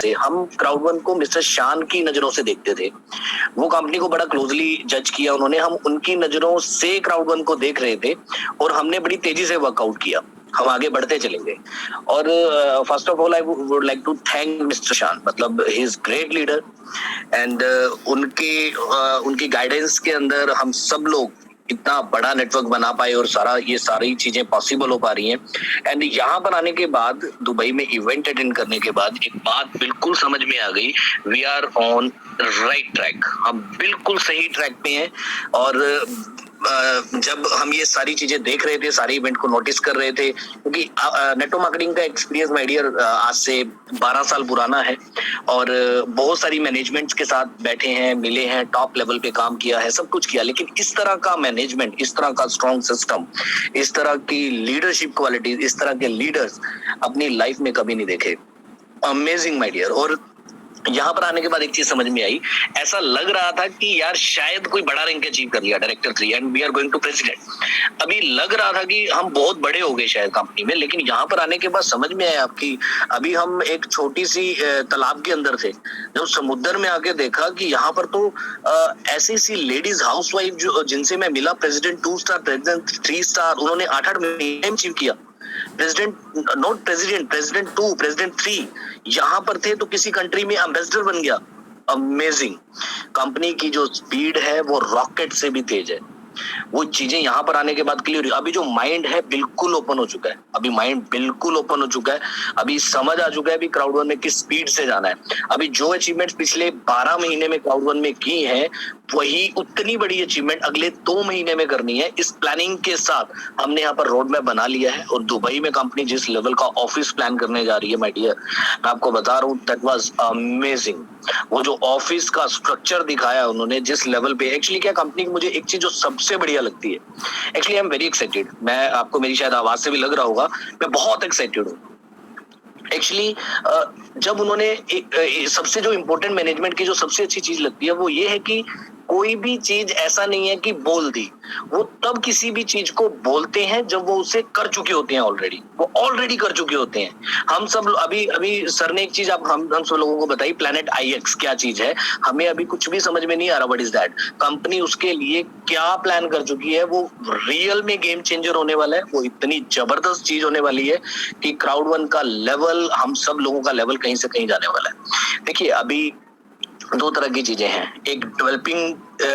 से हम crowd one को मिस्टर शान की नजरों से देखते थे। वो कंपनी को बड़ा क्लोजली जज किया उन्होंने, हम उनकी नजरों से क्राउड वन को देख रहे थे और हमने बड़ी तेजी से वर्कआउट किया, हम आगे बढ़ते चलेंगे। और first of all I would like to thank mister Shaan, मतलब he is great leader and उनकी गाइडेंस के अंदर हम सब लोग इतना बड़ा नेटवर्क बना पाए और ये सारी चीजें पॉसिबल हो पा रही हैं। एंड यहाँ पर आने के बाद, दुबई में इवेंट अटेंड करने के बाद एक बात बिल्कुल समझ में आ गई, we are on right track, हम बिल्कुल सही ट्रैक पे हैं। और जब हम ये सारी चीजें देख रहे थे, सारे इवेंट को नोटिस कर रहे थे, क्योंकि नेटवर्क मार्केटिंग का एक्सपीरियंस माय डियर आज से 12 साल पुराना है और बहुत सारी मैनेजमेंट्स के साथ बैठे हैं, मिले हैं, टॉप लेवल पे काम किया है, सब कुछ किया, लेकिन इस तरह का मैनेजमेंट, इस तरह का स्ट्रॉन्ग सिस्टम, इस तरह की लीडरशिप क्वालिटी, इस तरह के लीडर्स अपनी लाइफ में कभी नहीं देखे। Amazing my dear. और यहाँ पर आने के बाद एक चीज समझ में आई, ऐसा लग रहा था कि यार शायद कोई बड़ा रैंक अचीव कर लिया, director 3 and we are going to president. अभी लग रहा था कि हम बहुत बड़े हो गए शायद कंपनी में, लेकिन यहाँ पर आने के बाद समझ में आया आपकी, अभी हम एक छोटी सी तालाब के अंदर थे, जब समुद्र में आके देखा कि यहाँ पर तो ऐसी सी लेडीज हाउसवाइफ जो जिनसे मैं मिला, प्रेसिडेंट 2 स्टार, प्रेसिडेंट 3 स्टार, उन्होंने 8-8 महीने अचीव किया। प्रेसिडेंट 2, प्रेसिडेंट 3 यहाँ पर थे तो किसी कंट्री में एम्बेसडर बन गया। अमेजिंग। कंपनी की जो स्पीड है वो रॉकेट से भी तेज है। वो चीजें यहाँ पर आने के बाद क्लियर हुई। अभी जो माइंड है बिल्कुल ओपन हो चुका है, अभी माइंड बिल्कुल ओपन हो चुका है, अभी समझ आ चुका है अभी क्राउड वन में किस स्पीड से जाना है। अभी जो अचीवमेंट पिछले 12 महीने में क्राउड वन में की है, वही उतनी बड़ी अचीवमेंट अगले 2 महीने में करनी है। इस प्लानिंग के साथ हमने यहाँ पर रोड मैप बना लिया है और दुबई में कंपनी जिस लेवल का ऑफिस प्लान करने जा रही है माय डियर, मैं आपको बता रहा हूँ, दैट वाज अमेजिंग। वो जो ऑफिस का स्ट्रक्चर दिखाया उन्होंने जिस लेवल पे, एक्चुअली क्या कंपनी की मुझे एक चीज जो सबसे बढ़िया लगती है, actually I am very excited, मैं आपको मेरी शायद आवाज से भी लग रहा होगा, मैं बहुत एक्साइटेड हूँ एक्चुअली। जब उन्होंने सबसे जो इम्पोर्टेंट मैनेजमेंट की जो सबसे अच्छी चीज लगती है वो ये है कि कोई भी चीज ऐसा नहीं है कि बोल दी, वो तब किसी भी चीज को बोलते हैं जब वो उसे कर चुके होते हैं, ऑलरेडी कर चुके होते हैं। हम सब अभी सर ने एक चीज हम सब लोगों को बताई, प्लैनेट IX क्या चीज है, हमें अभी कुछ भी समझ में नहीं आ रहा व्हाट इज दैट। कंपनी उसके लिए क्या प्लान कर चुकी है, वो रियल में गेम चेंजर होने वाला है, वो इतनी जबरदस्त चीज होने वाली है कि क्राउड वन का लेवल, हम सब लोगों का लेवल कहीं से कहीं जाने वाला है। देखिए अभी 2 तरह की चीजें हैं, एक डेवलपिंग